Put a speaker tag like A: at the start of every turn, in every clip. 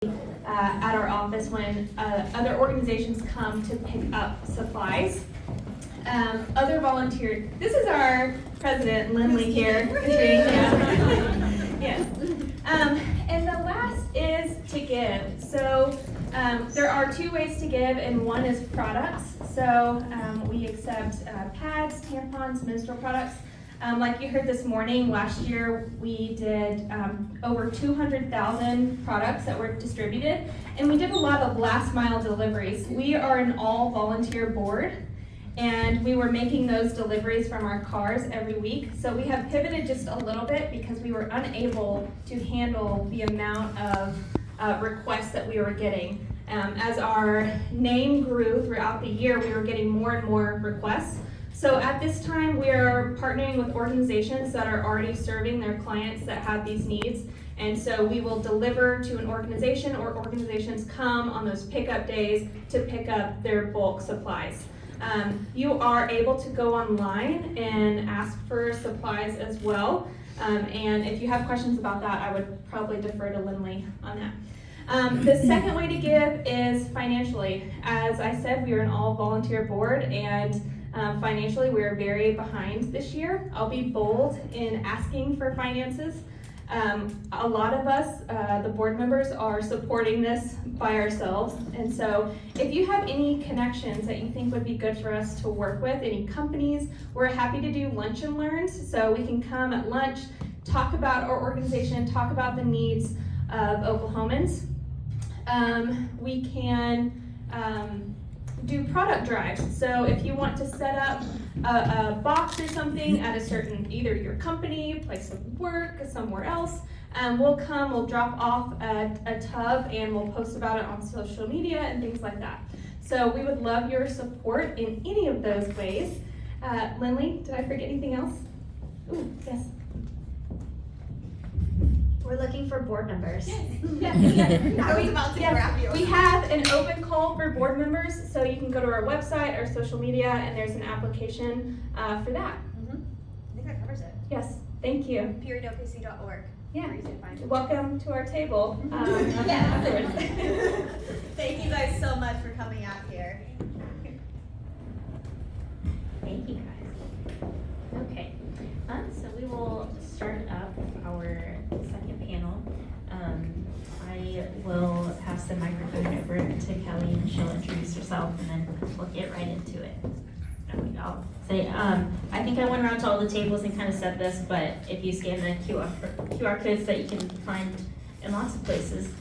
A: at our office when other organizations come to pick up supplies. Other volunteers, this is our president, Lindley here. Yes. And the last is to give. So there are two ways to give, and one is products. So we accept pads, tampons, menstrual products. Like you heard this morning, last year we did over 200,000 products that were distributed, and we did a lot of last mile deliveries. We are an all volunteer board, and we were making those deliveries from our cars every week. So we have pivoted just a little bit because we were unable to handle the amount of requests that we were getting. As our name grew throughout the year, we were getting more and more requests. So at this time, we are partnering with organizations that are already serving their clients that have these needs. And so we will deliver to an organization, or organizations come on those pickup days to pick up their bulk supplies. You are able to go online and ask for supplies as well. And if you have questions about that, I would probably defer to Lindley on that. The second way to give is financially. As I said, we are an all volunteer board, and financially we are very behind this year. I'll be bold in asking for finances. A lot of us, the board members, are supporting this by ourselves. And so if you have any connections that you think would be good for us to work with, any companies, we're happy to do lunch and learns. So we can come at lunch, talk about our organization, talk about the needs of Oklahomans. We can do product drives. So if you want to set up a box or something at a certain, either your company, place of work, somewhere else, we'll come, we'll drop off a tub, and we'll post about it on social media and things like that. So we would love your support in any of those ways. Lindley, did I forget anything else? Ooh, yes.
B: We're looking for board members.
A: Yes. We have an open call for board members, so you can go to our website, our social media, and there's an application for that.
B: I think that covers it.
A: Yes, thank you.
B: PeriodOKC.org.
A: Yeah.
B: Easy to find.
A: Welcome to our table.
B: Yes.
A: Afterwards.
B: Thank you guys so much for coming out here.
C: Thank you guys. Okay, so we will start up our second panel. I will pass the microphone over to Kelly, and she'll introduce herself, and then we'll get right into it. I'll say, I think I went around to all the tables and kind of said this, but if you scan the QR codes that you can find in lots of places,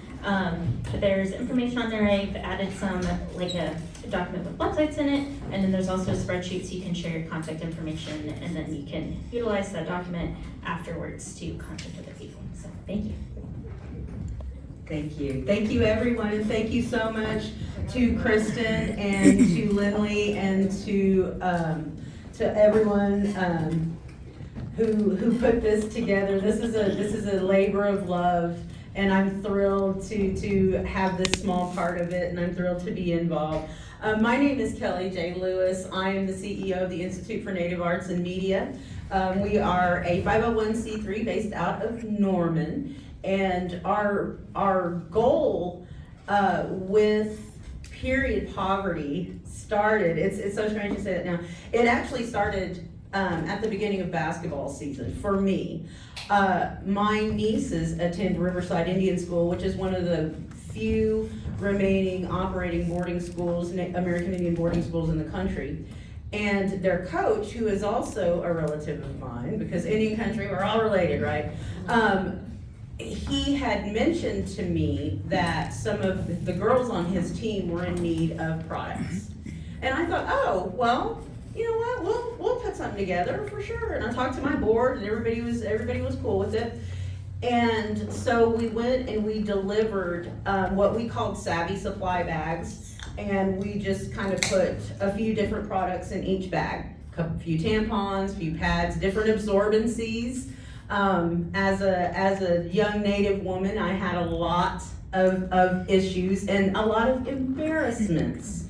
C: there's information on there. I've added some, like a document with websites in it, and then there's also a spreadsheet so you can share your contact information, and then you can utilize that document afterwards to contact other people. So thank you.
D: Thank you. Thank you, everyone, and thank you so much to Kristen and to Lindley and to everyone who put this together. This is a labor of love, and I'm thrilled to have this small part of it, and I'm thrilled to be involved. My name is Kelly J. Lewis. I am the CEO of the Institute for Native Arts and Media. We are a 501c3 based out of Norman, and our goal with Period Poverty started, it's so strange to say that now, it actually started at the beginning of basketball season for me. My nieces attend Riverside Indian School, which is one of the few remaining operating boarding schools, American Indian boarding schools in the country. And their coach, who is also a relative of mine, because Indian country, we're all related, right? He had mentioned to me that some of the girls on his team were in need of products. And I thought, oh, well, you know what, we'll put something together for sure. And I talked to my board, and everybody was cool with it. And so we went and we delivered what we called Savvy Supply bags. And we just kind of put a few different products in each bag. A few tampons, a few pads, different absorbencies. As a young Native woman, I had a lot of issues and a lot of embarrassments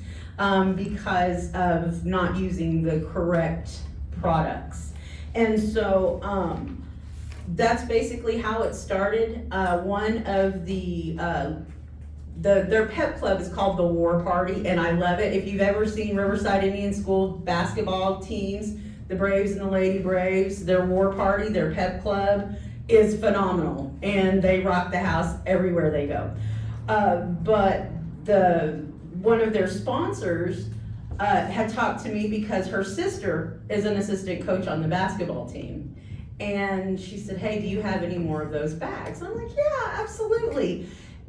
D: because of not using the correct products. And so that's basically how it started. One of the their pep club is called the War Party, and I love it. If you've ever seen Riverside Indian School basketball teams, the Braves and the Lady Braves, their War Party, their pep club is phenomenal, and they rock the house everywhere they go. But one of their sponsors had talked to me because her sister is an assistant coach on the basketball team. And she said, hey, do you have any more of those bags? I'm like, yeah, absolutely.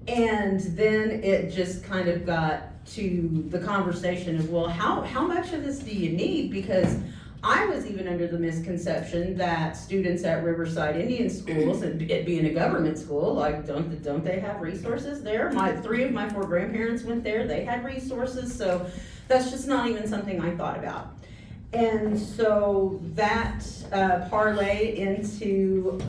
D: And then it just kind of got to the conversation of, well, how much of this do you need? Because I was even under the misconception that students at Riverside Indian Schools, and it being a government school, like don't they have resources there? Three of my 4 grandparents went there, they had resources, so that's just not even something I thought about. And so that parlayed into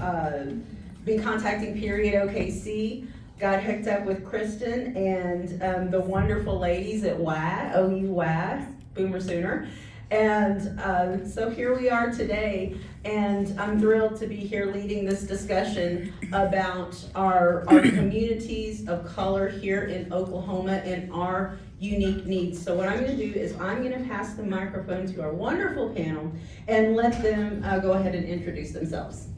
D: me contacting PeriodOKC, got hooked up with Kristen and the wonderful ladies at OU Boomer Sooner. And so here we are today, and I'm thrilled to be here leading this discussion about our communities of color here in Oklahoma and our unique needs. So what I'm going to do is I'm going to pass the microphone to our wonderful panel and let them go ahead and introduce themselves.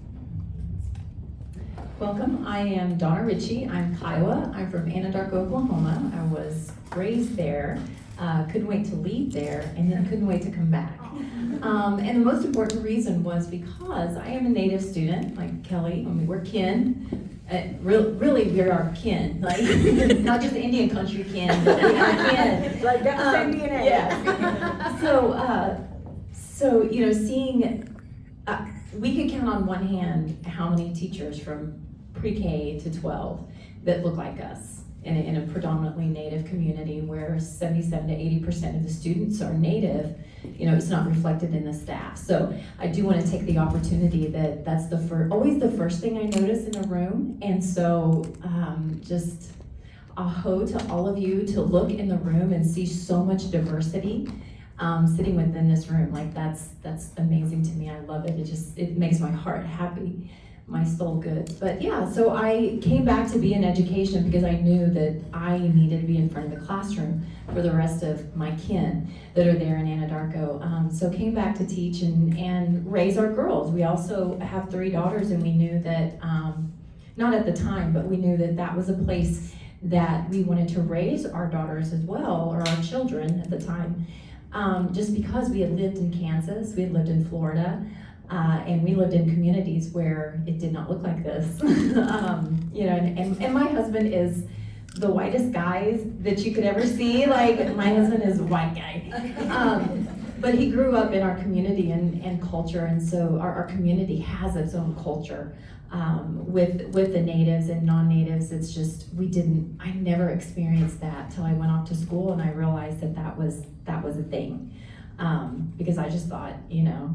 E: Welcome, I am Donna Ritchie. I'm Kiowa. I'm from Anadarko, Oklahoma. I was raised there, couldn't wait to leave there, and then couldn't wait to come back. And the most important reason was because I am a Native student, like Kelly. I mean, we're kin. Really, we are kin. Like, not just Indian country kin, but we are kin.
D: Like got the same DNA.
E: Yeah. So you know, seeing, we can count on one hand how many teachers from pre-K to 12 that look like us in a predominantly Native community where 77 to 80% of the students are Native. You know, it's not reflected in the staff. So I do want to take the opportunity that's always the first thing I notice in a room. And so just aho to all of you to look in the room and see so much diversity sitting within this room. Like that's amazing to me. I love it. It makes my heart happy, my soul good. But yeah, so I came back to be in education because I knew that I needed to be in front of the classroom for the rest of my kin that are there in Anadarko. So came back to teach and raise our girls. We also have 3 daughters, and we knew that, not at the time, but we knew that that was a place that we wanted to raise our daughters as well, or our children at the time. Just because we had lived in Kansas, we had lived in Florida, and we lived in communities where it did not look like this. You know, and my husband is the whitest guy that you could ever see. Like, my husband is a white guy. But he grew up in our community and culture, and so our community has its own culture. With the natives and non-natives, it's just, I never experienced that till I went off to school and I realized that was a thing. Because I just thought, you know,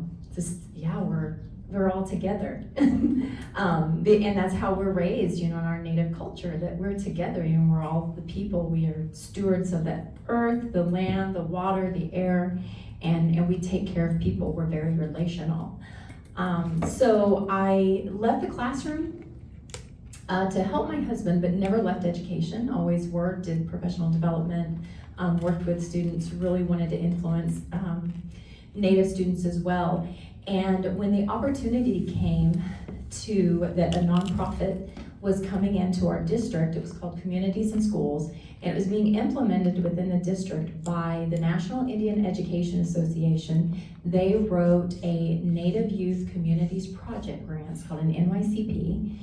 E: we're all together. And that's how we're raised, you know, in our native culture, that we're together, you know, we're all the people, we are stewards of the earth, the land, the water, the air, and we take care of people, we're very relational. So I left the classroom to help my husband, but never left education, always worked, did professional development, worked with students, really wanted to influence Native students as well. And when the opportunity came that a nonprofit was coming into our district, it was called Communities in Schools, and it was being implemented within the district by the National Indian Education Association. They wrote a Native Youth Communities Project grant, it's called an NYCP,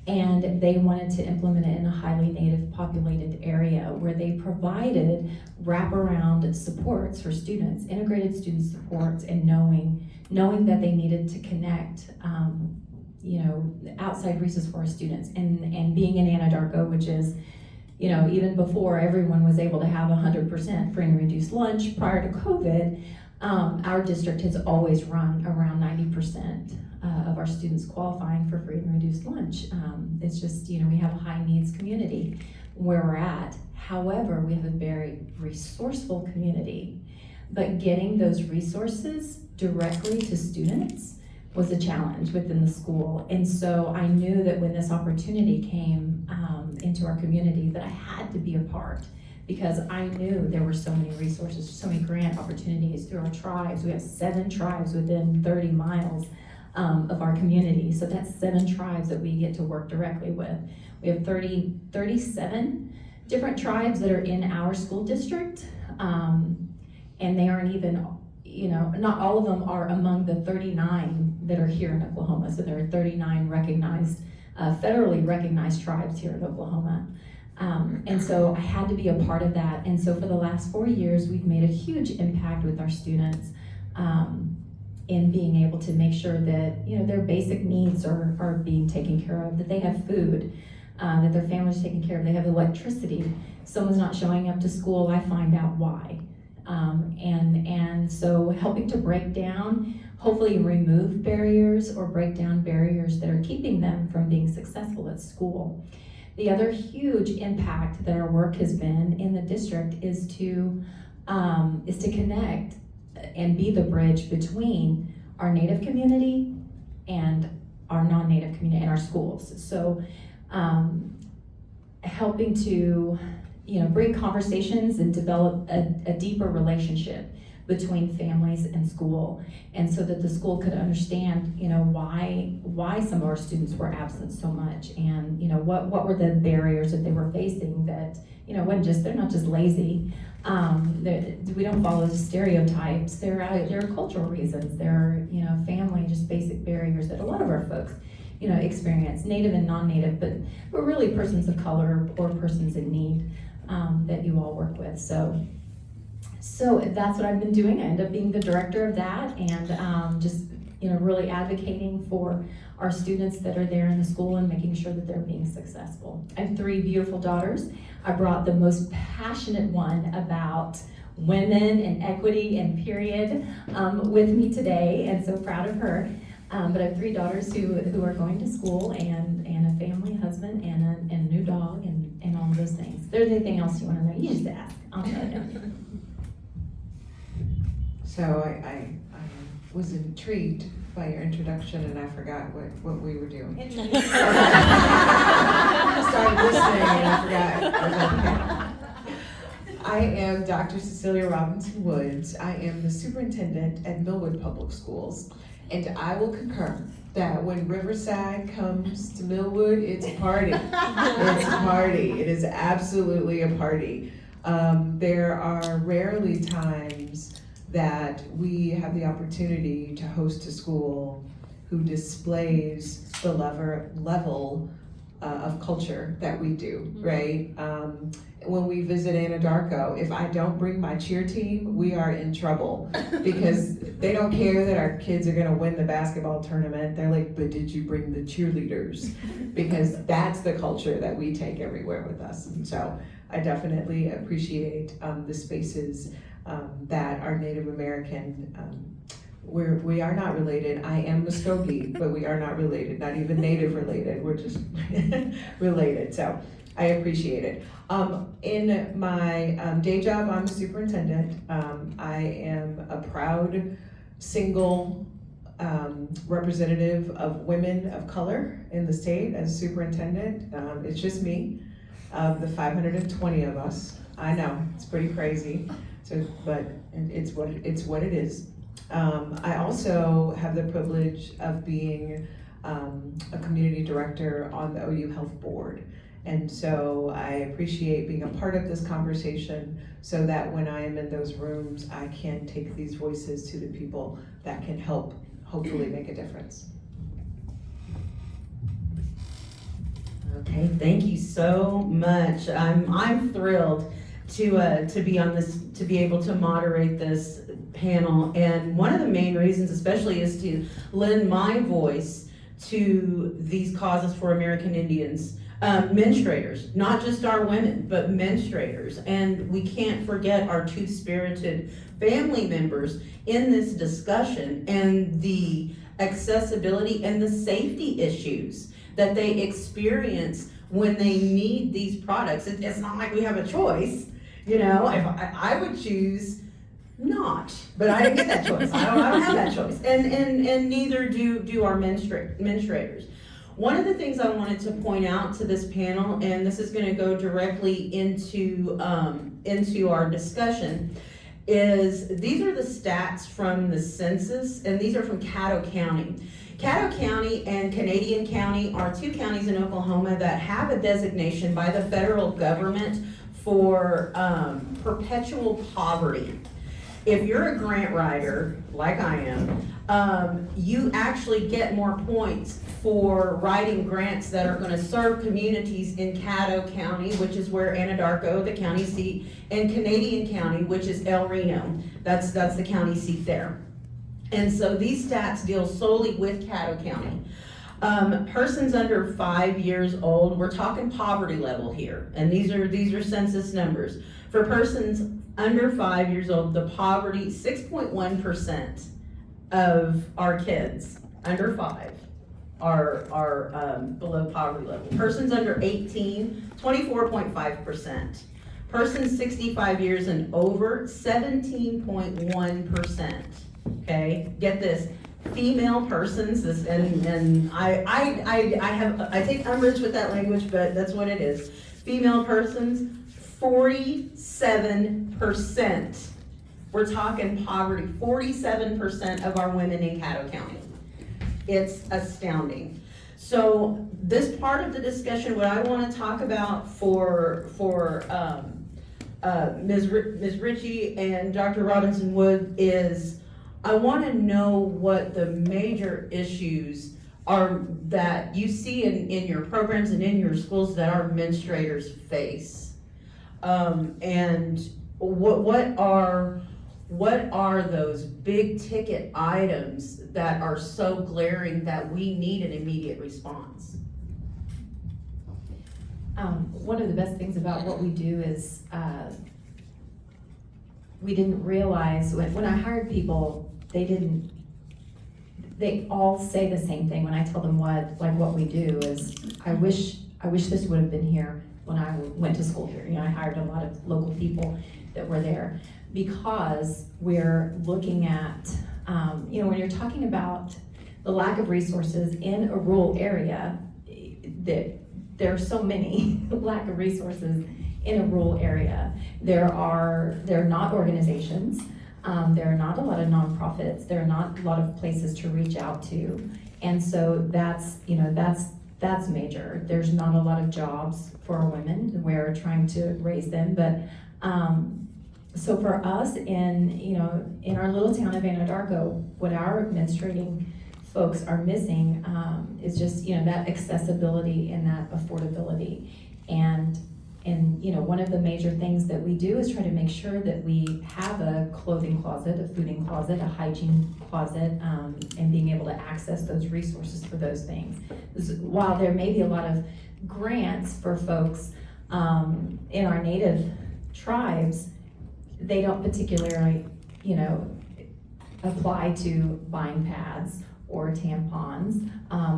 E: and they wanted to implement it in a highly Native populated area where they provided wraparound supports for students, integrated student supports, and knowing that they needed to connect you know, outside resources for our students, and being in Anadarko, which is, you know, even before everyone was able to have 100% free and reduced lunch prior to COVID, our district has always run around 90% of our students qualifying for free and reduced lunch. It's just, you know, we have a high needs community where we're at. However, we have a very resourceful community, but getting those resources directly to students was a challenge within the school. And so I knew that when this opportunity came into our community, that I had to be a part, because I knew there were so many resources, so many grant opportunities through our tribes. We have 7 tribes within 30 miles of our community. So that's 7 tribes that we get to work directly with. We have 37 different tribes that are in our school district. And they aren't even, not all of them are among the 39 that are here in Oklahoma. So there are 39 recognized, federally recognized tribes here in Oklahoma. And so I had to be a part of that. And so for the last 4 years, we've made a huge impact with our students in being able to make sure that, their basic needs are being taken care of, that they have food, that their family's taken care of, they have electricity. Someone's not showing up to school, I find out why. And so helping to break down, hopefully remove barriers or break down barriers that are keeping them from being successful at school. The other huge impact that our work has been in the district is to connect and be the bridge between our Native community and our non-Native community and our schools. So helping to bring conversations and develop a deeper relationship between families and school, and so that the school could understand, why some of our students were absent so much, and what were the barriers that they were facing. That they're not just lazy. We don't follow the stereotypes. There are cultural reasons. There are family, just basic barriers that a lot of our folks experience, Native and non-Native, but we're really persons of color or persons in need that you all work with. So that's what I've been doing. I end up being the director of that, and just really advocating for our students that are there in the school and making sure that they're being successful. I have 3 beautiful daughters. I brought the most passionate one about women and equity and period with me today, and so proud of her. But I have 3 daughters who are going to school, and a family, husband, and a new dog, and all of those things. If there's anything else you want to know, you just ask. I'll tell you.
F: So I was intrigued by your introduction, and I forgot what we were doing. I started listening and I forgot. I am Dr. Cecilia Robinson Woods. I am the superintendent at Millwood Public Schools, and I will concur that when Riverside comes to Millwood, it's a party. It's a party. It is absolutely a party. There are rarely times that we have the opportunity to host a school who displays the level of culture that we do, right? When we visit Anadarko, if I don't bring my cheer team, we are in trouble, because they don't care that our kids are gonna win the basketball tournament. They're like, but did you bring the cheerleaders? Because that's the culture that we take everywhere with us. And so I definitely appreciate the spaces that are Native American. We are not related. I am Muskogee, but we are not related, not even Native related. We're just related, so I appreciate it. In my day job, I'm a superintendent. I am a proud single representative of women of color in the state as superintendent. It's just me, of the 520 of us. I know, it's pretty crazy. So, but it's what it is. I also have the privilege of being a community director on the OU Health Board. And so I appreciate being a part of this conversation, so that when I am in those rooms, I can take these voices to the people that can help hopefully make a difference.
D: Okay, thank you so much. I'm thrilled to be on this, to be able to moderate this panel, and one of the main reasons especially is to lend my voice to these causes for American Indians, menstruators, not just our women, but menstruators. And we can't forget our two-spirited family members in this discussion, and the accessibility and the safety issues that they experience when they need these products. It's not like we have a choice. If I would choose not, but I didn't get that choice. I don't have that choice. And neither do our menstruators. One of the things I wanted to point out to this panel, and this is gonna go directly into our discussion, is these are the stats from the census, and these are from Caddo County. Caddo County and Canadian County are two counties in Oklahoma that have a designation by the federal government for perpetual poverty. If you're a grant writer, like I am, you actually get more points for writing grants that are gonna serve communities in Caddo County, which is where Anadarko, the county seat, and Canadian County, which is El Reno, that's the county seat there. And so these stats deal solely with Caddo County. Persons under 5 years old, we're talking poverty level here, and these are census numbers. For persons under 5 years old, the poverty, 6.1% of our kids under 5 are below poverty level. Persons under 18, 24.5%. Persons 65 years and over, 17.1%. Okay, get this. Female persons, this, and I take umbrage with that language, but that's what it is. Female persons, 47%. We're talking poverty, 47% of our women in Caddo County. It's astounding. So this part of the discussion, what I want to talk about for Ms. Ritchie and Dr. Robinson Wood is, I want to know what the major issues are that you see in your programs and in your schools that our menstruators face. And what are those big ticket items that are so glaring that we need an immediate response?
E: One of the best things about what we do is we didn't realize when I hired people, they all say the same thing when I tell them what we do is, I wish this would have been here when I went to school here. You know, I hired a lot of local people that were there because we're looking at, when you're talking about the lack of resources in a rural area, that there are so many lack of resources in a rural area. There are not organizations. There are not a lot of nonprofits. There are not a lot of places to reach out to. And so that's major. There's not a lot of jobs for our women. We're trying to raise them. But so for us in our little town of Anadarko, what our menstruating folks are missing is just, that accessibility and that affordability. And one of the major things that we do is try to make sure that we have a clothing closet, a fooding closet, a hygiene closet, and being able to access those resources for those things. While there may be a lot of grants for folks in our native tribes, they don't particularly, apply to buying pads or tampons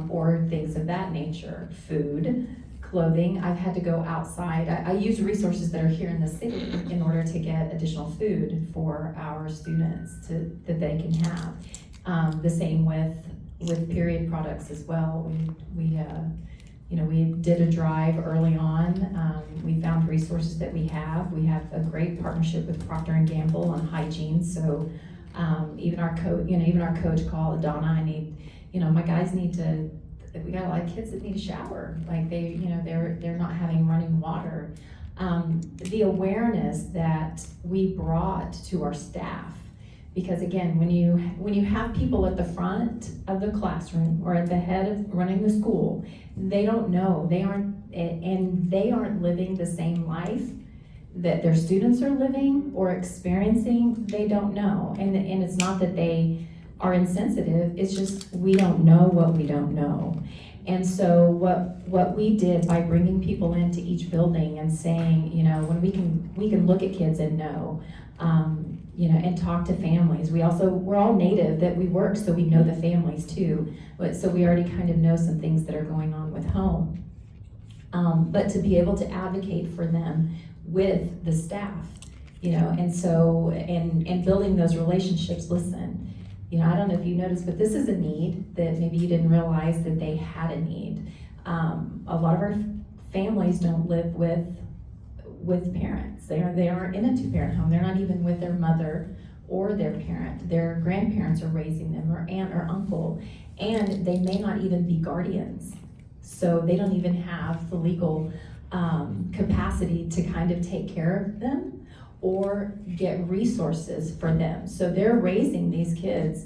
E: or things of that nature, food, clothing. I've had to go outside. I use resources that are here in the city in order to get additional food for our students that they can have. The same with period products as well. We did a drive early on. We found resources that we have. We have a great partnership with Procter & Gamble on hygiene. So even our coach called Donna. My guys need to. We got a lot of kids that need a shower. Like they're not having running water. The awareness that we brought to our staff, because again, when you have people at the front of the classroom or at the head of running the school, they don't know. They aren't living the same life that their students are living or experiencing. They don't know, and it's not that they are insensitive, it's just we don't know what we don't know. And so what we did by bringing people into each building and saying, when we can look at kids and know, and talk to families. We're all native that we work, so we know the families too. But so we already kind of know some things that are going on with home. But to be able to advocate for them with the staff you know, and so, and building those relationships, listen, you know, I don't know if you noticed, but this is a need that maybe you didn't realize that they had a need. A lot of our families don't live with parents. They aren't in a two-parent home. They're not even with their mother or their parent. Their grandparents are raising them, or aunt or uncle, and they may not even be guardians. So they don't even have the legal capacity to kind of take care of them or get resources for them. So they're raising these kids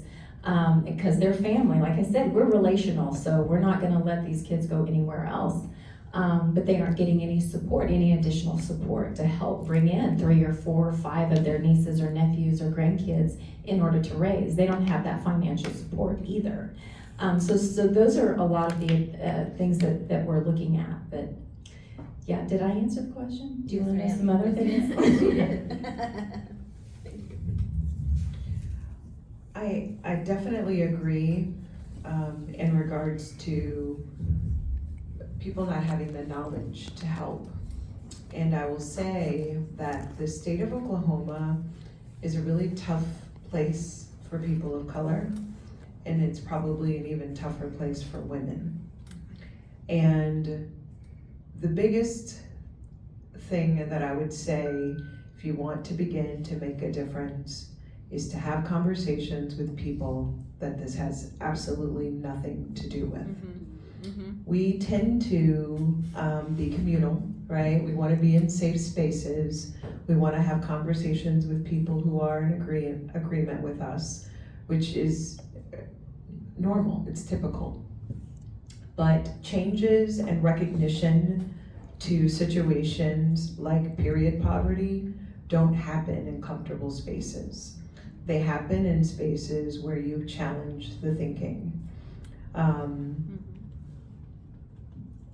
E: because their family, like I said, we're relational, so we're not gonna let these kids go anywhere else. But they aren't getting any support, any additional support to help bring in 3 or 4 or 5 of their nieces or nephews or grandkids in order to raise. They don't have that financial support either. So those are a lot of the things that we're looking at. But yeah, did I answer the question? Do you want to know some other things?
F: I definitely agree in regards to people not having the knowledge to help. And I will say that the state of Oklahoma is a really tough place for people of color, and it's probably an even tougher place for women. And the biggest thing that I would say, if you want to begin to make a difference, is to have conversations with people that this has absolutely nothing to do with. We tend to be communal, right? We want to be in safe spaces. We want to have conversations with people who are in agreement with us, which is normal, it's typical. But changes and recognition to situations like period poverty don't happen in comfortable spaces. They happen in spaces where you challenge the thinking.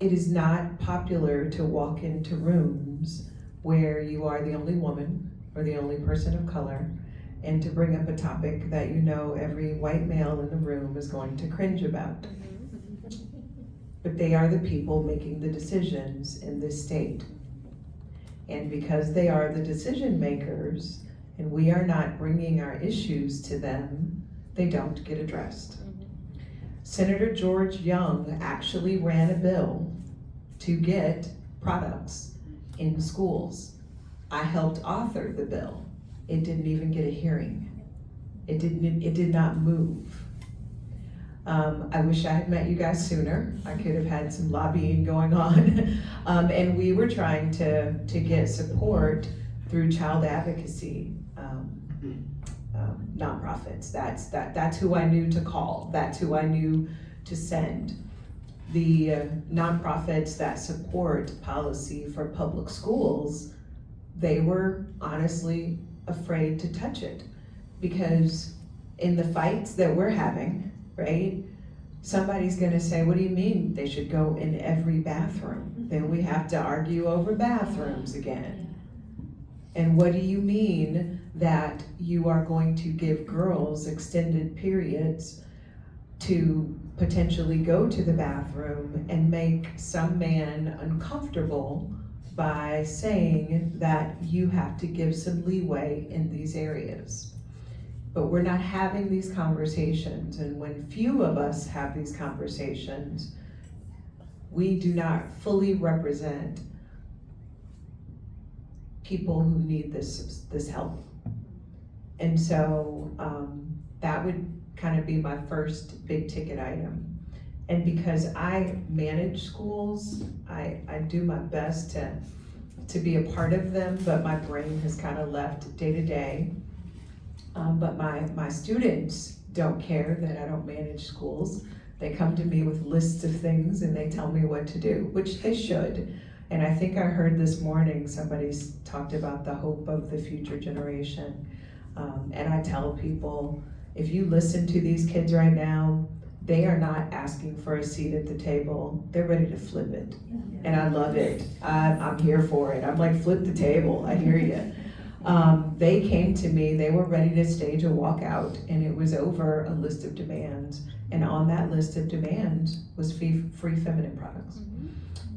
F: It is not popular to walk into rooms where you are the only woman or the only person of color and to bring up a topic that you know every white male in the room is going to cringe about. But they are the people making the decisions in this state. And because they are the decision makers and we are not bringing our issues to them, they don't get addressed. Senator George Young actually ran a bill to get products in schools. I helped author the bill. It didn't even get a hearing. It did not move. I wish I had met you guys sooner. I could have had some lobbying going on. And we were trying to get support through child advocacy nonprofits. That's who I knew to call. That's who I knew to send. The nonprofits that support policy for public schools, they were honestly afraid to touch it, because in the fights that we're having, right, somebody's gonna say, what do you mean they should go in every bathroom? Then we have to argue over bathrooms again. And what do you mean that you are going to give girls extended periods to potentially go to the bathroom and make some man uncomfortable by saying that you have to give some leeway in these areas? But we're not having these conversations, and when few of us have these conversations, we do not fully represent people who need this help. And so that would kind of be my first big ticket item. And because I manage schools, I do my best to be a part of them, but my brain has kind of left day to day. But my students don't care that I don't manage schools. They come to me with lists of things and they tell me what to do, which they should. And I think I heard this morning somebody talked about the hope of the future generation. And I tell people, if you listen to these kids right now, they are not asking for a seat at the table. They're ready to flip it. And I love it. I'm here for it. I'm like, flip the table. I hear you. They came to me, they were ready to stage a walkout, and it was over a list of demands. And on that list of demands was free feminine products.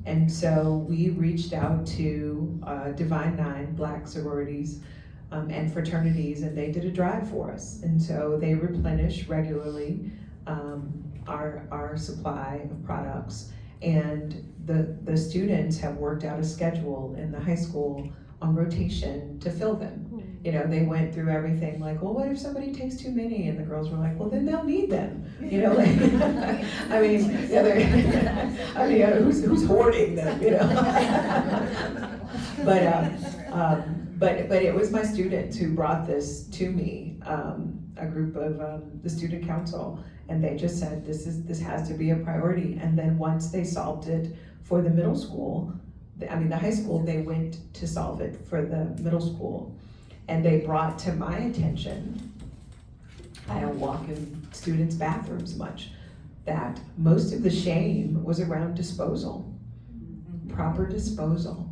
F: And so we reached out to Divine Nine, Black sororities, and fraternities, and they did a drive for us. And so they replenish regularly our supply of products. And the students have worked out a schedule in the high school on rotation to fill them. You know, they went through everything like, well, what if somebody takes too many? And the girls were like, well, then they'll need them. You know, like, I mean, who's hoarding them? You know, but it was my students who brought this to me, a group of the student council, and they just said this has to be a priority. And then once they solved it for the middle school, the high school, they went to solve it for the middle school. And they brought to my attention, I don't walk in students' bathrooms much, that most of the shame was around disposal, proper disposal.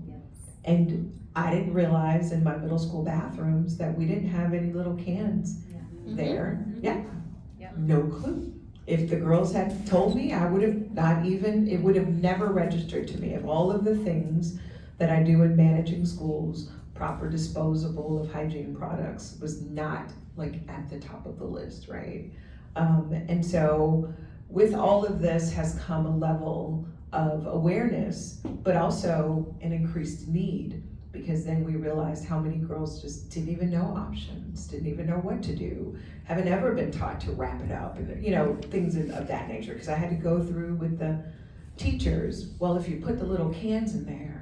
F: And I didn't realize in my middle school bathrooms that we didn't have any little cans there. Yeah, no clue. If the girls had told me, I would have it would have never registered to me. Of all of the things that I do in managing schools, proper disposable of hygiene products was not like at the top of the list, right? And so with all of this has come a level of awareness, but also an increased need, because then we realized how many girls just didn't even know options, didn't even know what to do, haven't ever been taught to wrap it up, and things of that nature. Because I had to go through with the teachers, well, if you put the little cans in there,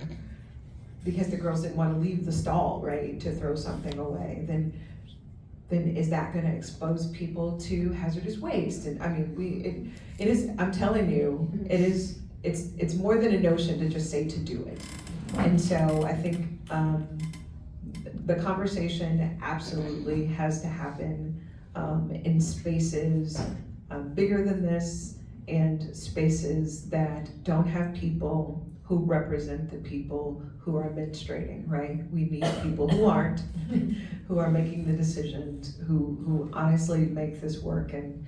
F: because the girls didn't want to leave the stall, right, to throw something away, then is that going to expose people to hazardous waste? And I mean, it is. I'm telling you, it's more than a notion to just say to do it. And so I think the conversation absolutely has to happen in spaces bigger than this, and spaces that don't have people who represent the people who are menstruating, right? We need people who aren't, who are making the decisions, who honestly make this work and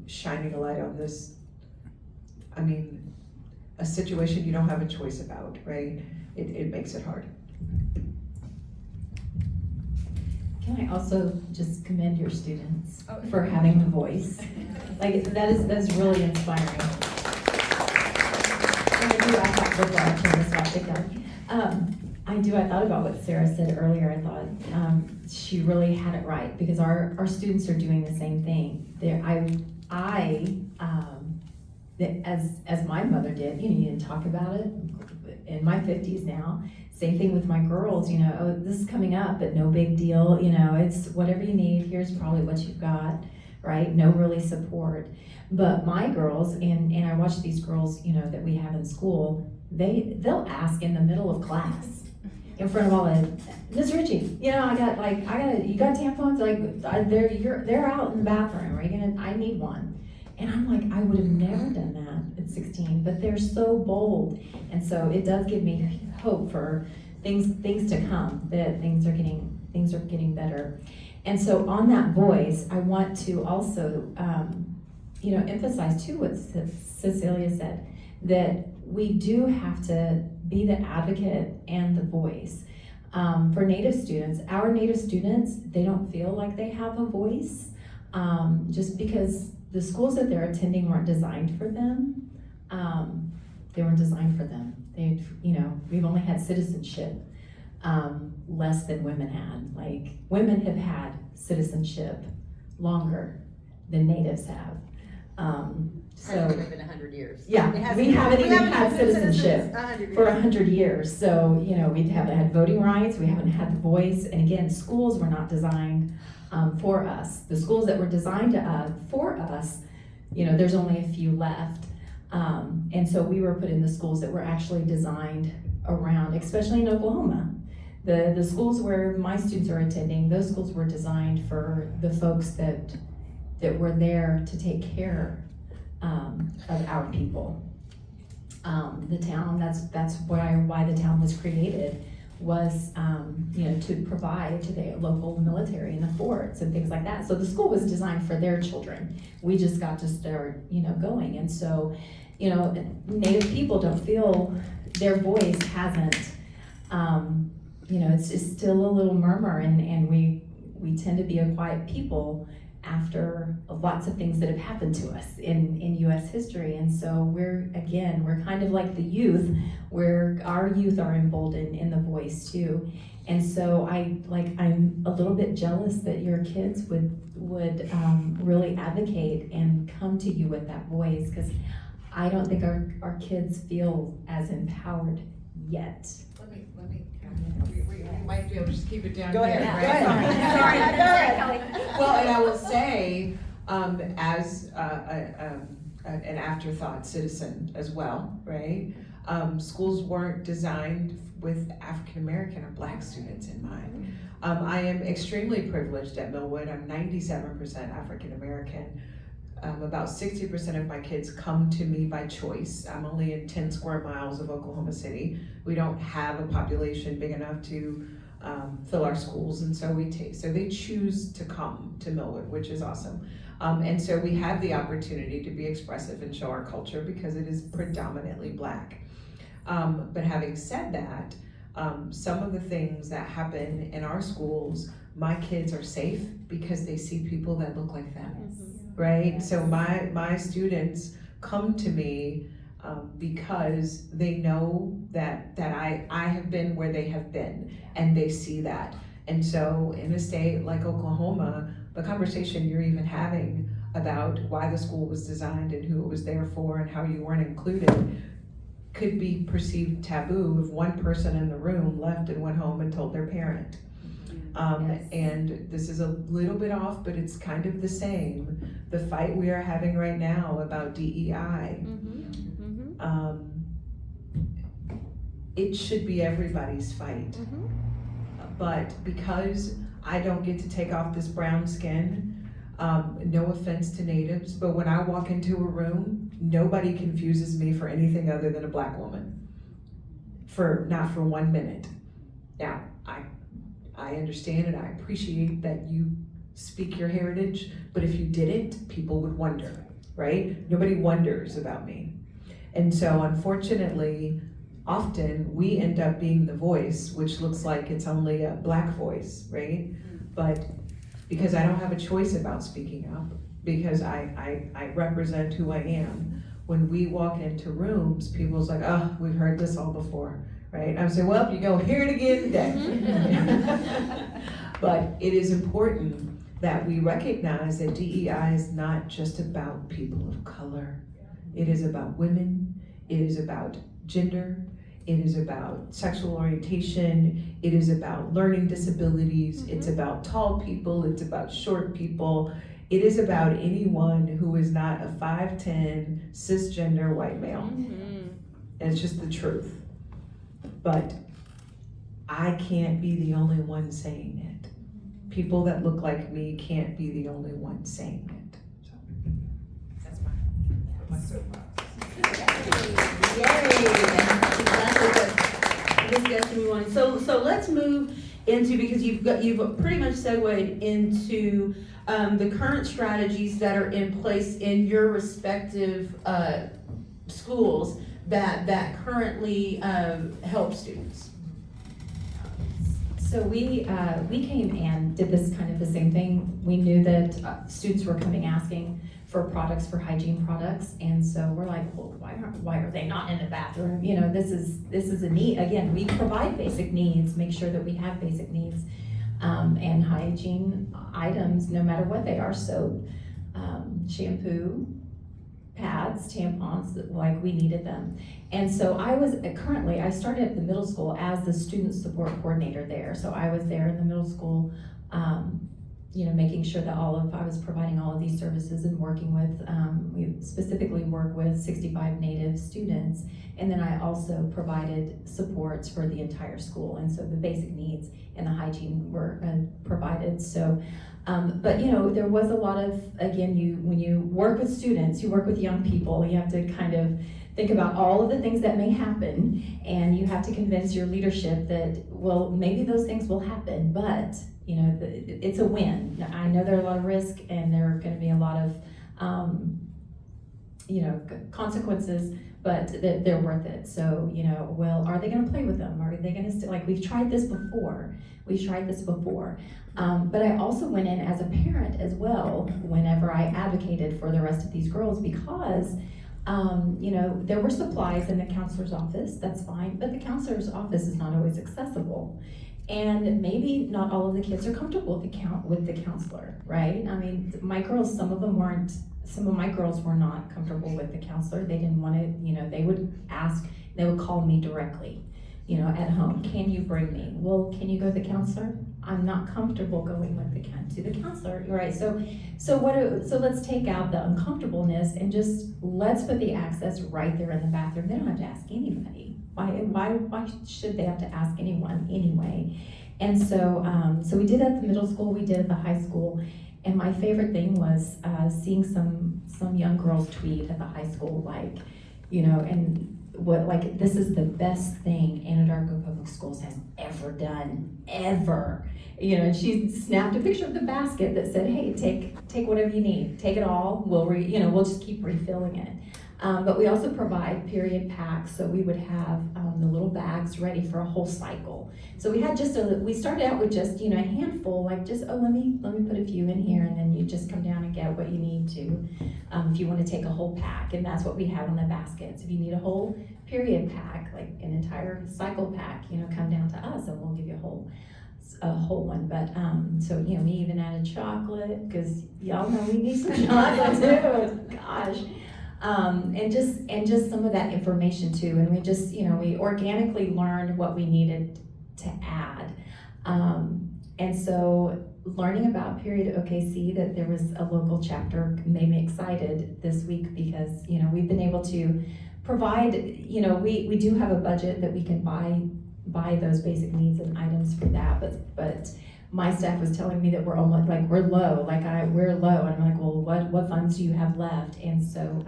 F: shining a light on this. I mean, a situation you don't have a choice about, right? It makes it hard.
E: Can I also just commend your students for having the voice? Like, that's really inspiring. I thought about what Sarah said earlier. I thought she really had it right, because our students are doing the same thing. As my mother did, you didn't talk about it. In my 50s now, same thing with my girls, oh, this is coming up, but no big deal, it's whatever you need, here's probably what you've got, right? No really support. But my girls, and I watch these girls, that we have in school, they'll ask in the middle of class, in front of all the, Ms. Ritchie, you got tampons? Like, they're out in the bathroom, I need one. And I'm like, I would have never done that at 16, but they're so bold. And so it does give me hope for things to come, that things are getting better. And so on that voice, I want to also, emphasize too what Cecilia said, that we do have to be the advocate and the voice. For Native students, they don't feel like they have a voice, just because the schools that they're attending weren't designed for them. They weren't designed for them. We've only had citizenship less than women had. Like, women have had citizenship longer than Natives have.
G: So it's been 100 years.
E: Yeah, we haven't even had citizenship for 100 years. So, we haven't had voting rights, we haven't had the voice, and again, schools were not designed for us. The schools that were designed for us, there's only a few left. And so we were put in the schools that were actually designed around, especially in Oklahoma. The schools where my students are attending, those schools were designed for the folks that were there to take care of our people. The town, that's why the town was created, was to provide to the local military and the forts and things like that. So the school was designed for their children. We just got to start going. And so Native people don't feel their voice hasn't it's just still a little murmur, and we tend to be a quiet people after lots of things that have happened to us in US history. And so we're kind of like the youth, where our youth are emboldened in the voice too. And so I'm a little bit jealous that your kids would really advocate and come to you with that voice, because I don't think our kids feel as empowered yet.
F: We might be able to just keep it down
G: Go
F: here.
G: ahead.
F: right?
G: Sorry.
B: Sorry,
G: Go ahead, Kelly.
F: Well, and I will say, as an afterthought citizen as well, right? Schools weren't designed with African American or Black students in mind. I am extremely privileged at Millwood. I'm 97% African American. About 60% of my kids come to me by choice. I'm only in 10 square miles of Oklahoma City. We don't have a population big enough to fill our schools, and so they choose to come to Millwood, which is awesome. And so we have the opportunity to be expressive and show our culture because it is predominantly Black. But having said that, some of the things that happen in our schools, my kids are safe because they see people that look like them, right? So my students come to me because they know that I have been where they have been, and they see that. And so in a state like Oklahoma, the conversation you're even having about why the school was designed and who it was there for and how you weren't included could be perceived taboo if one person in the room left and went home and told their parent. And this is a little bit off, but it's kind of the same. The fight we are having right now about DEI, it should be everybody's fight. But because I don't get to take off this brown skin, no offense to natives, but when I walk into a room, nobody confuses me for anything other than a Black woman. Not for 1 minute. Now, I understand and I appreciate that you speak your heritage, but if you didn't, people would wonder, right? Nobody wonders about me. And so unfortunately, often we end up being the voice, which looks like it's only a Black voice, right? But because I don't have a choice about speaking up, because I represent who I am, when we walk into rooms, people's like, oh, we've heard this all before, right? I would say, well, you're gonna hear it again today. But it is important that we recognize that DEI is not just about people of color. It is about women, it is about gender, it is about sexual orientation, it is about learning disabilities, it's about tall people, it's about short people, it is about anyone who is not a 5'10" cisgender white male. And it's just the truth. But I can't be the only one saying it. People that look like me can't be the only one saying it. So, that's my soapbox.
D: Discussion we wanted. So let's move into, because you've pretty much segued into the current strategies that are in place in your respective schools that currently help students.
E: So we came and did this kind of the same thing. We knew that students were coming asking for products, for hygiene products, and so we're like, well, why are they not in the bathroom? You know, this is a need. Again, we provide basic needs, make sure that we have basic needs, and hygiene items, no matter what they are, soap, shampoo, pads, tampons, like we needed them. And so I started at the middle school as the student support coordinator there. So I was there in the middle school, making sure that I was providing all of these services and working with, we specifically work with 65 Native students. And then I also provided supports for the entire school. And so the basic needs and the hygiene were provided. So, but there was a lot of, again, when you work with students, you work with young people, you have to kind of think about all of the things that may happen, and you have to convince your leadership that, well, maybe those things will happen, but it's a win. I know there are a lot of risk, and there are going to be a lot of consequences, but they're worth it. So, you know, well, are they gonna play with them? Are they gonna, like, we've tried this before. But I also went in as a parent as well, whenever I advocated for the rest of these girls, because you know, there were supplies in the counselor's office, that's fine, but the counselor's office is not always accessible. And maybe not all of the kids are comfortable with the counselor, right? I mean, my girls, some of my girls were not comfortable with the counselor. They didn't want to, you know, they would call me directly, you know, at home. Can you bring me? Well, can you go to the counselor? I'm not comfortable going to the counselor, right? So let's take out the uncomfortableness and just let's put the access right there in the bathroom. They don't have to ask anybody. Why should they have to ask anyone anyway? And so we did at the middle school, we did at the high school, and my favorite thing was seeing some young girls tweet at the high school, like, you know, and what, like, this is the best thing Anadarko Public Schools has ever done, ever. You know, and she snapped a picture of the basket that said, hey, take whatever you need, take it all, we'll just keep refilling it. But we also provide period packs, so we would have the little bags ready for a whole cycle. So we had we started out with just, you know, a handful, like just, oh, let me put a few in here, and then you just come down and get what you need to, if you want to take a whole pack, and that's what we have on the baskets. If you need a whole period pack, like an entire cycle pack, you know, come down to us and we'll give you a whole one. But so, you know, we even added chocolate, because y'all know we need some chocolate too. Gosh. And just some of that information too. And we just, you know, we organically learned what we needed to add. And so learning about PeriodOKC, that there was a local chapter, made me excited this week, because, you know, we've been able to provide, you know, we do have a budget that we can buy those basic needs and items for that, but my staff was telling me that we're almost, like, we're low, we're low, and I'm like, well, what funds do you have left? And so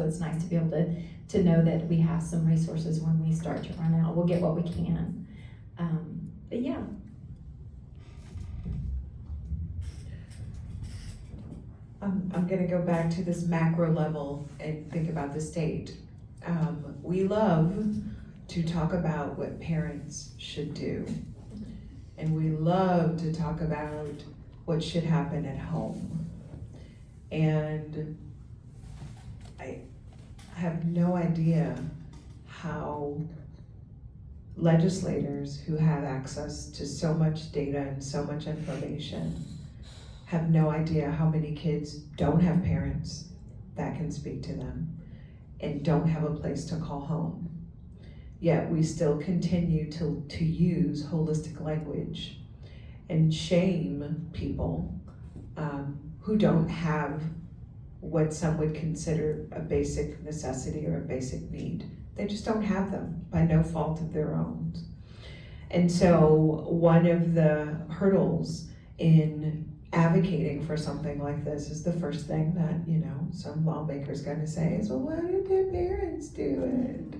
E: it's nice to be able to know that we have some resources when we start to run out. We'll get what we can. But yeah.
F: I'm gonna go back to this macro level and think about the state. We love to talk about what parents should do. And we love to talk about what should happen at home. And I have no idea how legislators who have access to so much data and so much information have no idea how many kids don't have parents that can speak to them and don't have a place to call home. Yet we still continue to use holistic language and shame people who don't have what some would consider a basic necessity or a basic need. They just don't have them by no fault of their own. And so one of the hurdles in advocating for something like this is the first thing that, you know, some lawmaker's gonna say is, well, why did their parents do it?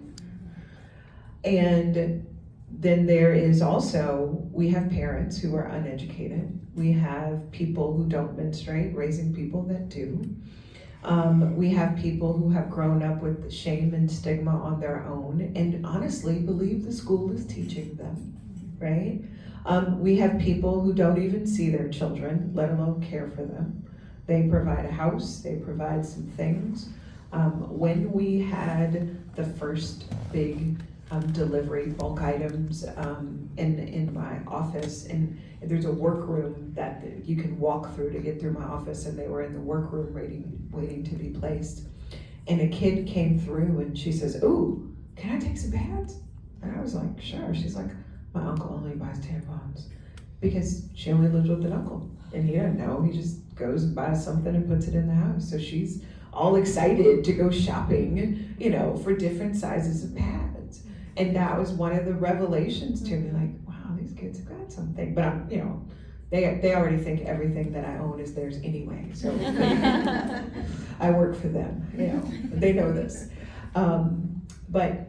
F: And then there is also, we have parents who are uneducated. We have people who don't menstruate, raising people that do. We have people who have grown up with shame and stigma on their own and honestly believe the school is teaching them, right? We have people who don't even see their children, let alone care for them. They provide a house, they provide some things. When we had the first big delivery, bulk items in my office, and there's a workroom that you can walk through to get through my office, and they were in the workroom waiting to be placed. And a kid came through and she says, "Ooh, can I take some pads?" And I was like, "Sure." She's like, "My uncle only buys tampons," because she only lives with an uncle and he doesn't know, he just goes and buys something and puts it in the house. So she's all excited to go shopping, you know, for different sizes of pads. And that was one of the revelations to me, like, wow, these kids have got something. But I'm, you know, they already think everything that I own is theirs anyway. So I work for them, you know, they know this. But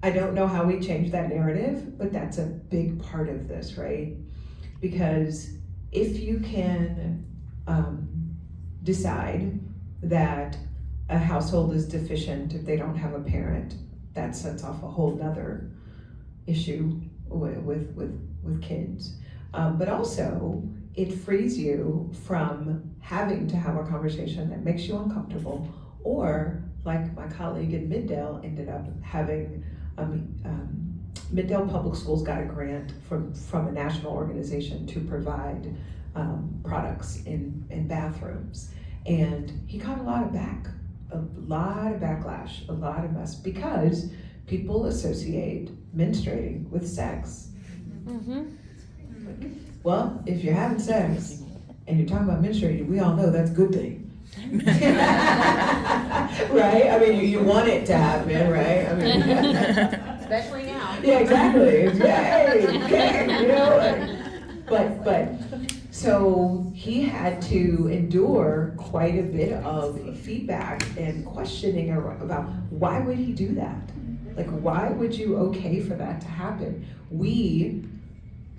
F: I don't know how we change that narrative, but that's a big part of this, right? Because if you can decide that a household is deficient, if they don't have a parent, that sets off a whole nother issue with kids. But also, it frees you from having to have a conversation that makes you uncomfortable, or like my colleague in Middale ended up having, Middale Public Schools got a grant from a national organization to provide products in bathrooms. And he got a lot of backlash, a lot of mess, because people associate menstruating with sex. Well, if you're having sex and you're talking about menstruating, we all know that's a good thing. Right? I mean, you want it to happen, right? I mean,
G: Especially now.
F: yeah, exactly. Yay, you know. But so he had to endure quite a bit of feedback and questioning about why would he do that? Like, why would you okay for that to happen? We,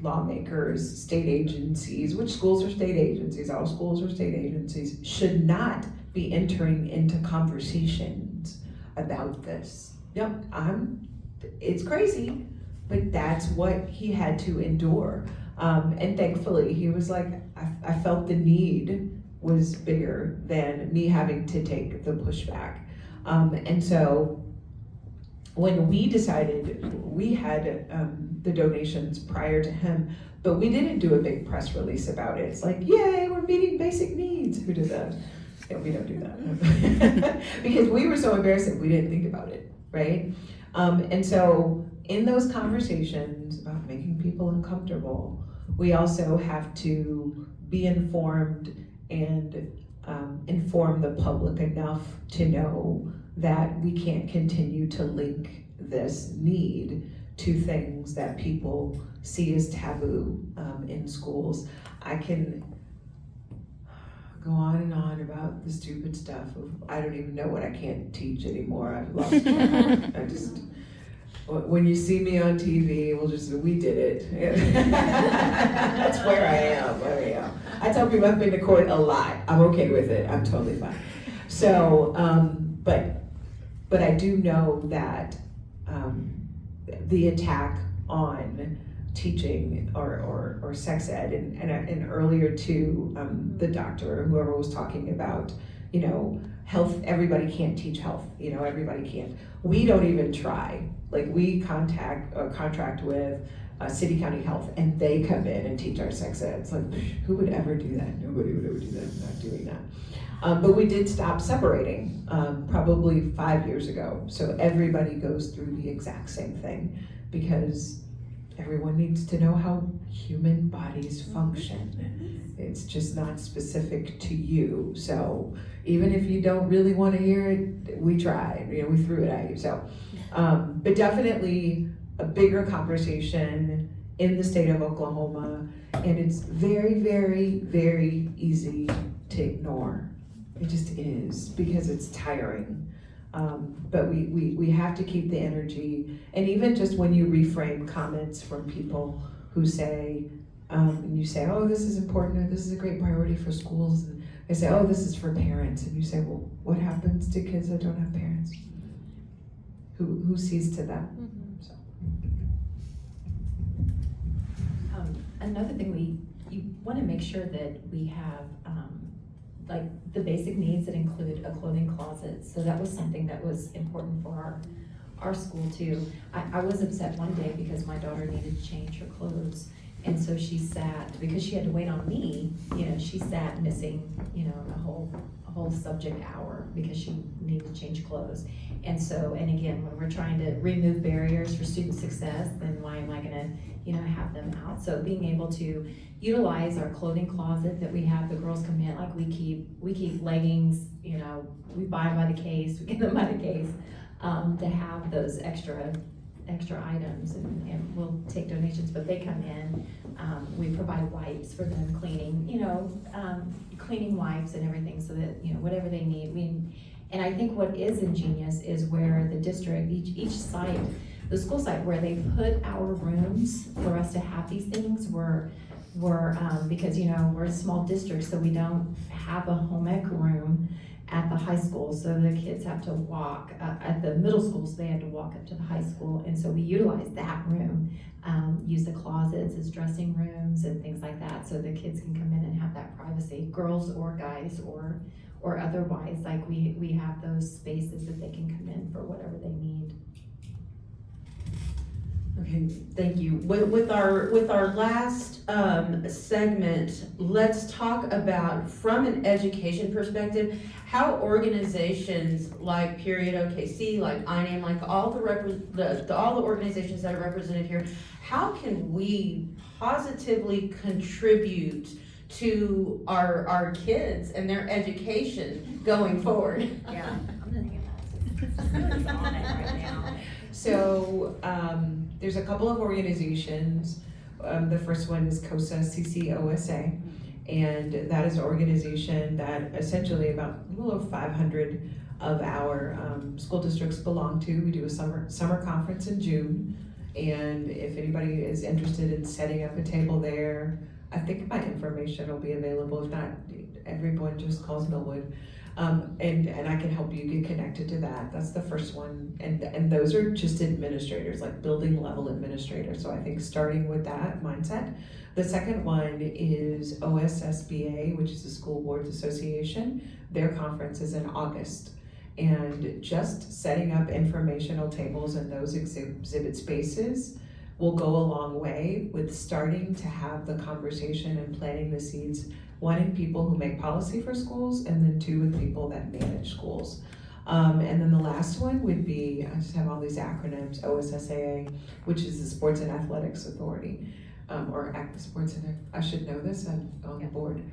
F: lawmakers, state agencies, which schools are state agencies, all schools are state agencies, should not be entering into conversations about this. Yep, it's crazy, but that's what he had to endure. And thankfully, he was like, I felt the need was bigger than me having to take the pushback. And so when we decided, we had the donations prior to him, but we didn't do a big press release about it. It's like, yay, we're meeting basic needs. Who did that? Yeah, we don't do that. Because we were so embarrassed that we didn't think about it, right? And so in those conversations about making people uncomfortable, we also have to be informed and inform the public enough to know that we can't continue to link this need to things that people see as taboo in schools. I can go on and on about the stupid stuff of, I don't even know what I can't teach anymore. I've lost track. I just, when you see me on TV, we did it. That's where I am. I tell people I've been to court a lot. I'm okay with it. I'm totally fine. So, but I do know that the attack on teaching or sex ed, and earlier to the doctor, whoever was talking about, health, everybody can't teach health, everybody can't. We don't even try. Like, we contract with City County Health, and they come in and teach our sex ed. It's like, who would ever do that? Nobody would ever do that. I'm not doing that. But we did stop separating probably 5 years ago. So everybody goes through the exact same thing, because everyone needs to know how human bodies function. It's just not specific to you. So even if you don't really want to hear it, we tried, we threw it at you. So, but definitely a bigger conversation in the state of Oklahoma, and it's very, very, very easy to ignore. It just is, because it's tiring. But we have to keep the energy, and even just when you reframe comments from people who say, and you say, oh, this is important, or this is a great priority for schools, and they say, oh, this is for parents, and you say, well, what happens to kids that don't have parents? Who sees to them? Mm-hmm. So.
E: Another thing, you want to make sure that we have like the basic needs that include a clothing closet. So that was something that was important for our school too. I was upset one day because my daughter needed to change her clothes. And so she sat, because she had to wait on me, she sat missing, a whole subject hour because she needed to change clothes. And again, when we're trying to remove barriers for student success, then why am I gonna, have them out? So being able to utilize our clothing closet that we have, the girls come in, like we keep leggings, we buy them by the case, we get them by the case, to have those extra items, and we'll take donations, but they come in, we provide wipes for them, cleaning wipes and everything, so that, whatever they need. And I think what is ingenious is where the district, each site, the school site, where they put our rooms for us to have these things, were because, we're a small district, so we don't have a home ec room at the high school, so the kids have to walk, at the middle school, so they had to walk up to the high school, and so we utilized that room, use the closets as dressing rooms and things like that, so the kids can come in and have that privacy, girls or guys or otherwise, like we have those spaces that they can come in for whatever they need.
D: Okay, thank you. With our last segment, let's talk about, from an education perspective, how organizations like PeriodOKC, like INAM, like all all the organizations that are represented here, how can we positively contribute to our kids and their education going forward?
C: Yeah, I'm gonna think about it. It's on it right now.
F: So, there's a couple of organizations. The first one is COSA, and that is an organization that essentially about a little over 500 of our school districts belong to. We do a summer conference in June, and if anybody is interested in setting up a table there, I think my information will be available. If not, everyone just calls Millwood. And I can help you get connected to that. That's the first one. And those are just administrators, like building level administrators. So I think starting with that mindset. The second one is OSSBA, which is the School Boards Association. Their conference is in August. And just setting up informational tables in those exhibit spaces will go a long way with starting to have the conversation and planting the seeds, one in people who make policy for schools, and then two with people that manage schools. And then the last one would be, I just have all these acronyms, OSSAA, which is the Sports and Athletics Authority, or Sports and, I should know this, I'm on the board.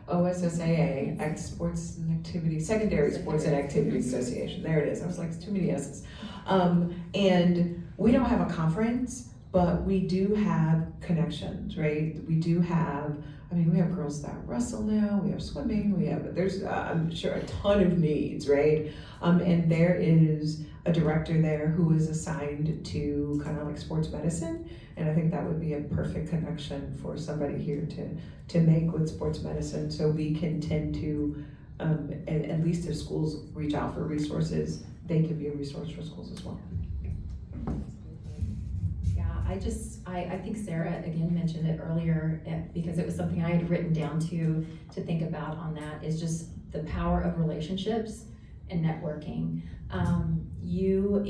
F: OSSAA, Sports and Activity, Secondary Sports and Activity Association, there it is, I was like, it's too many S's. And we don't have a conference, but we do have connections, right? We do have, we have girls that wrestle now, we have swimming, there's, I'm sure, a ton of needs, right? And there is a director there who is assigned to kind of like sports medicine, and I think that would be a perfect connection for somebody here to make with sports medicine, so we can tend to, at least if schools reach out for resources, they can be a resource for schools as well.
E: I think Sarah again mentioned it earlier, because it was something I had written down to think about on that, is just the power of relationships and networking. You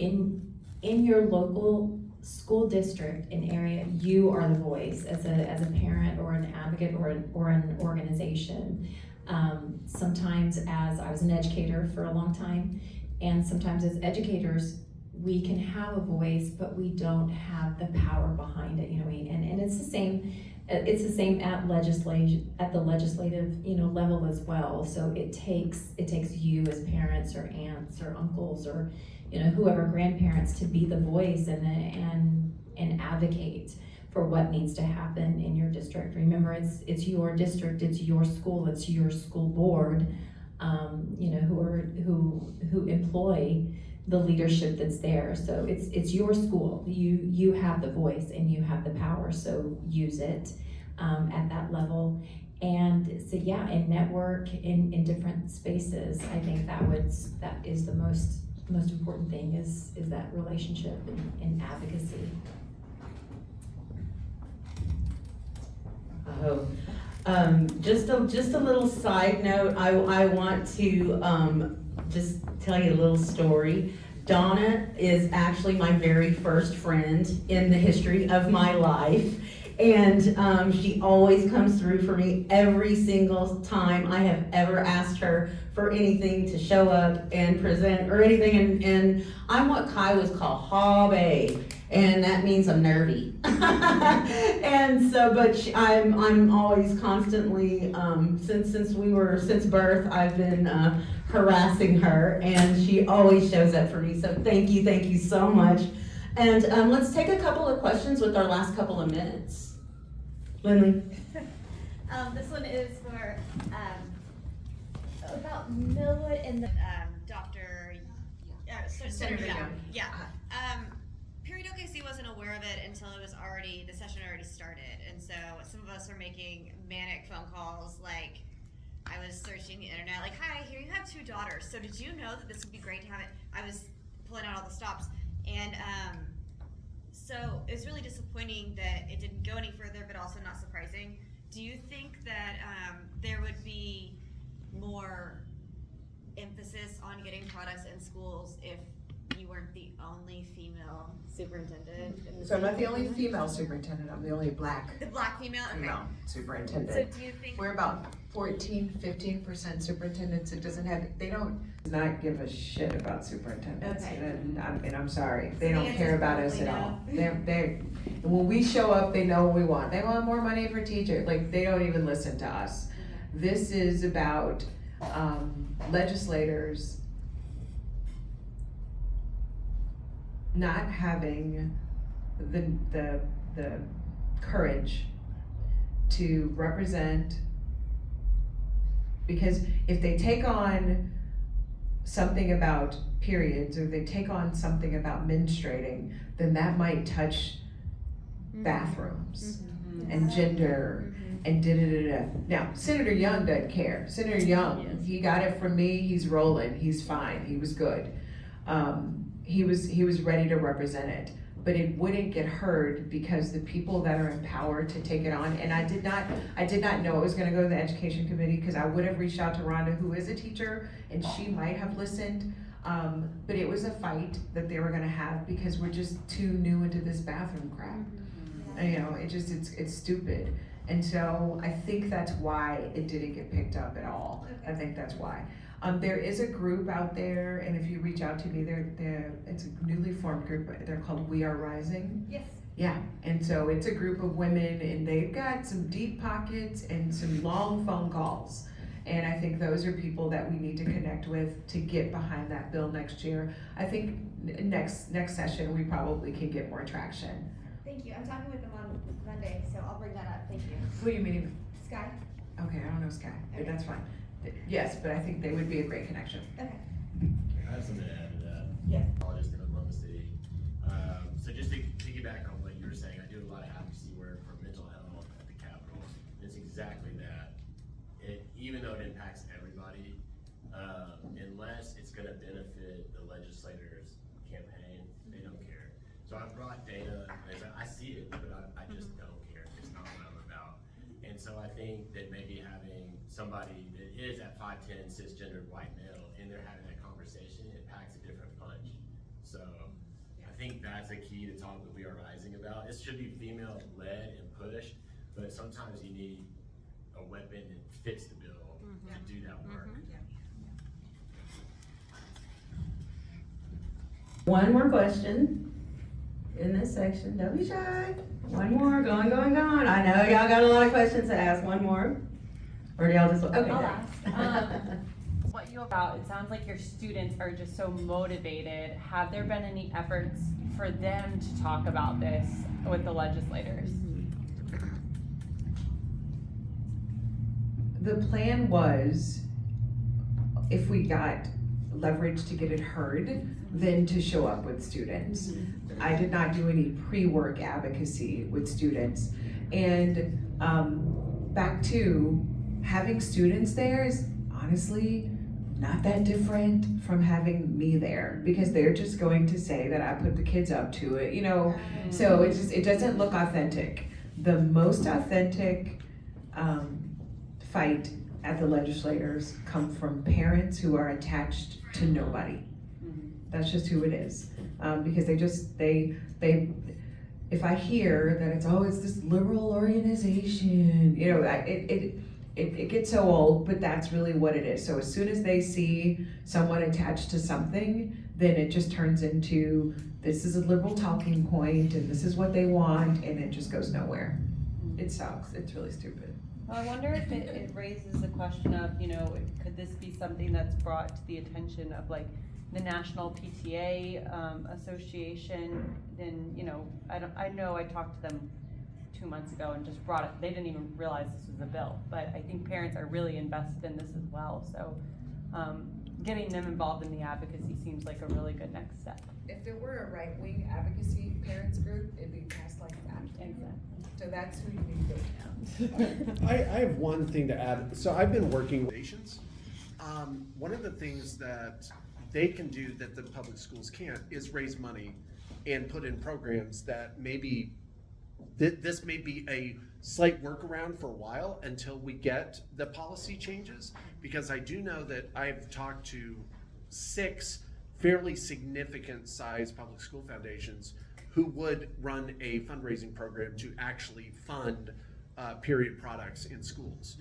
E: in your local school district and area, you are the voice as a parent or an advocate or an organization. Sometimes, as I was an educator for a long time, and sometimes as educators, we can have a voice, but we don't have the power behind it, and it's the same at the legislative, level as well. So it takes you as parents or aunts or uncles or, whoever, grandparents, to be the voice and advocate for what needs to happen in your district. Remember, it's your district, it's your school, it's your school board, who employ the leadership that's there. So it's your school. You have the voice and you have the power, so use it at that level. And so and network in different spaces. I think that is the most important thing is that relationship and advocacy.
D: Just a little side note, I want to just tell you a little story. Donna is actually my very first friend in the history of my life, and she always comes through for me every single time I have ever asked her for anything to show up and present or anything, and I'm what Kai was called hobby, and that means I'm nervy. And so, but I'm always constantly, since birth, I've been harassing her, and she always shows up for me, so thank you so much. And let's take a couple of questions with our last couple of minutes. Lindley?
B: This one is for, about Millwood and the, Dr. Senator Young. Yeah. PeriodOKC wasn't aware of it until the session already started, and so some of us are making manic phone calls like, I was searching the internet, like, hi, here you have 2 daughters. So did you know that this would be great to have it? I was pulling out all the stops. And so it was really disappointing that it didn't go any further, but also not surprising. Do you think that there would be more emphasis on getting products in schools if you weren't the only female superintendent?
F: So I'm not the only female superintendent, I'm the only black
B: The black female? Okay.
F: female superintendent.
B: So do you think?
F: We're about 15% superintendents. It they don't not give a shit about superintendents.
B: Okay.
F: And I'm sorry, they
B: So
F: don't
B: the
F: care
B: answer's
F: about us
B: probably
F: at all.
B: no.
F: When we show up, they know what we want. They want more money for teachers, like, they don't even listen to us. This is about, legislators not having the courage to represent, because if they take on something about periods, or they take on something about menstruating, then that might touch bathrooms and gender and da-da-da-da. Now, Senator Young doesn't care. Senator Young, he got it from me, he's rolling, he's fine, he was good. He was ready to represent it, but it wouldn't get heard because the people that are in power to take it on, and I did not know it was gonna go to the education committee, because I would have reached out to Rhonda, who is a teacher, and she might have listened. But it was a fight that they were gonna have because we're just too new into this bathroom crap. You know, it's stupid. And so I think that's why it didn't get picked up at all. I think that's why. There is a group out there, and if you reach out to me, it's a newly formed group. They're called We Are Rising.
B: Yes.
F: Yeah, and so it's a group of women, and they've got some deep pockets and some long phone calls. And I think those are people that we need to connect with to get behind that bill next year. I think next session, we probably can get more traction.
B: Thank you. I'm talking with them on Monday, so I'll bring that up. Thank you.
F: Who are you meeting with?
B: Sky?
F: Okay, I don't know Sky, but
B: Okay.
F: that's fine. Yes, but I think they would be a great connection.
B: Okay.
H: I have something to add to that.
F: Yeah.
H: Apologist in Oklahoma City. So just to piggyback on what you were saying, I do a lot of advocacy work for mental health at the Capitol. It's exactly that. Even though it impacts everybody, unless it's gonna benefit the legislators' campaign, they don't care. So I brought data, and I see it, but I just don't care. It's not what I'm about. And so I think that maybe having somebody that is at 5'10", cisgendered white male, and they're having that conversation, it packs a different punch. So I think that's a key to talk that We Are Rising about. It should be female-led and pushed, but sometimes you need a weapon that fits the bill to do that work.
D: One more question in this section. Don't be shy. One more. Going. I know y'all got a lot of questions to ask. One more. Or do y'all just, okay.
I: I'll ask. What you about, it sounds like your students are just so motivated. Have there been any efforts for them to talk about this with the legislators?
F: The plan was, if we got leverage to get it heard, then to show up with students. I did not do any pre-work advocacy with students. And back to having students there is honestly not that different from having me there, because they're just going to say that I put the kids up to it, you know? So it doesn't look authentic. The most authentic fight at the legislators come from parents who are attached to nobody. That's just who it is. Because they if I hear that it's this liberal organization, you know, it gets so old, but that's really what it is. So as soon as they see someone attached to something, then it just turns into, this is a liberal talking point, and this is what they want, and it just goes nowhere. It sucks. It's really stupid.
I: Well, I wonder if it raises the question of, you know, could this be something that's brought to the attention of like the National PTA Association? And, you know, I know I talked to them 2 months ago and just brought it, they didn't even realize this was a bill, but I think parents are really invested in this as well. So getting them involved in the advocacy seems like a really good next step.
J: If there were a right-wing advocacy parents group, it'd be passed like that.
I: Exactly.
F: So that's who you need to go to.
J: I have one thing to add. So I've been working with nations. One of the things that they can do that the public schools can't is raise money and put in programs that maybe this may be a slight workaround for a while until we get the policy changes, because I do know that I've talked to 6 fairly significant sized public school foundations who would run a fundraising program to actually fund period products in schools.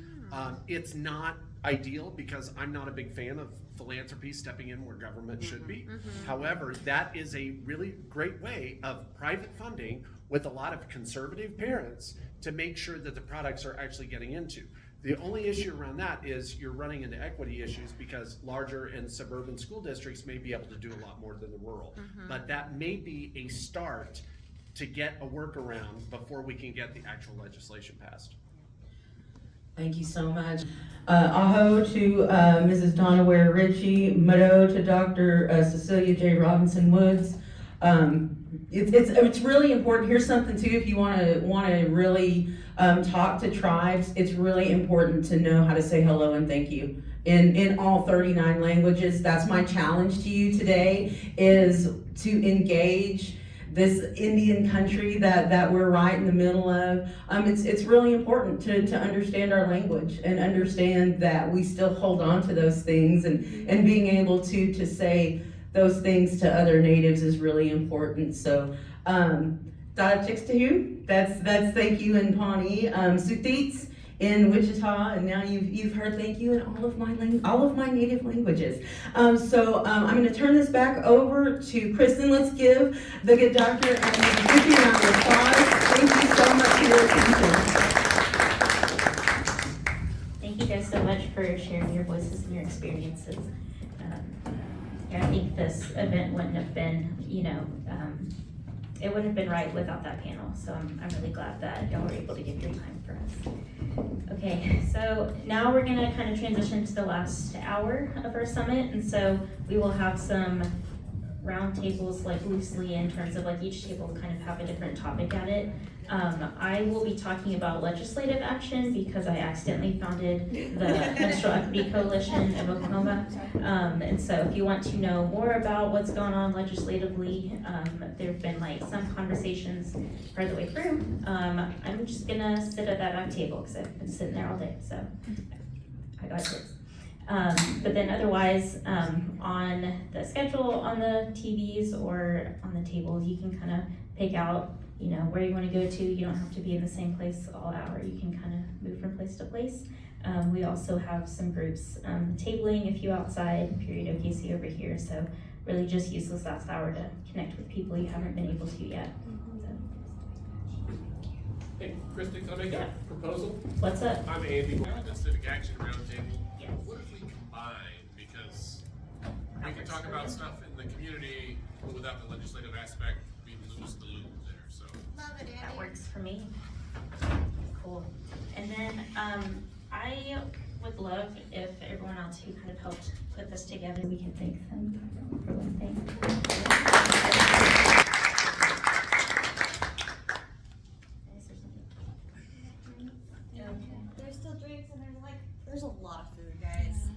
J: It's not ideal because I'm not a big fan of philanthropy stepping in where government should be. However, that is a really great way of private funding with a lot of conservative parents to make sure that the products are actually getting into. The only issue around that is you're running into equity issues because larger and suburban school districts may be able to do a lot more than the rural. But that may be a start to get a workaround before we can get the actual legislation passed.
D: Thank you so much. Aho to Mrs. Donna Ware Ritchie, Mado to Dr. Cecilia J. Robinson Woods. It's really important. Here's something too, if you want to really talk to tribes, it's really important to know how to say hello and thank you in all 39 languages. That's my challenge to you today, is to engage this Indian country that we're right in the middle of. It's really important to understand our language and understand that we still hold on to those things, and being able to say those things to other natives is really important. So, Dada Chixtahu, that's thank you in Pawnee. Sutits in Wichita, and now you've heard thank you in all of my native languages. So I'm going to turn this back over to Kristen. Let's give the good doctor a big round of applause. Thank you so much for your attention.
C: Thank you guys so much for sharing your voices and your experiences. I think this event wouldn't have been, it wouldn't have been right without that panel. So I'm really glad that y'all were able to give your time for us. Okay, so now we're gonna kind of transition to the last hour of our summit. And so we will have some round tables, like loosely in terms of like each table will kind of have a different topic at it. I will be talking about legislative action because I accidentally founded the Menstrual Equity Coalition of Oklahoma. And so if you want to know more about what's going on legislatively, there have been like some conversations part of the way through. I'm just gonna sit at that back table because I've been sitting there all day, so I got this. But then otherwise, on the schedule, on the TVs or on the tables, you can kind of pick out, where you want to go to. You don't have to be in the same place all hour. You can kind of move from place to place. We also have some groups tabling a few outside, PeriodOKC over here. So really just use this last hour to connect with people you haven't been able to yet.
J: Hey, Kristen, can I make a proposal?
C: What's up?
J: I'm Andy. The Civic Action Roundtable.
C: Yes.
J: What if we combine, because we can talk about stuff in the community, but without the legislative aspect, we lose the loop there, so.
B: Love it, Andy.
C: That works for me. Cool. And then I would love if everyone else who kind of helped put this together, we can thank them for one thing.
B: There's still drinks and there's a lot of food, guys.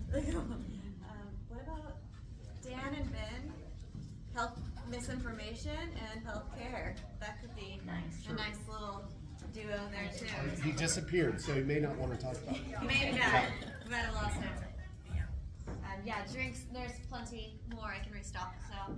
B: What about Dan and Ben? Health misinformation and healthcare. That could be
C: Nice.
B: a nice little duo there too.
J: He disappeared, so he may not want to talk about it.
B: Maybe not. We might have lost him. Yeah, drinks. There's plenty more. I can restock. So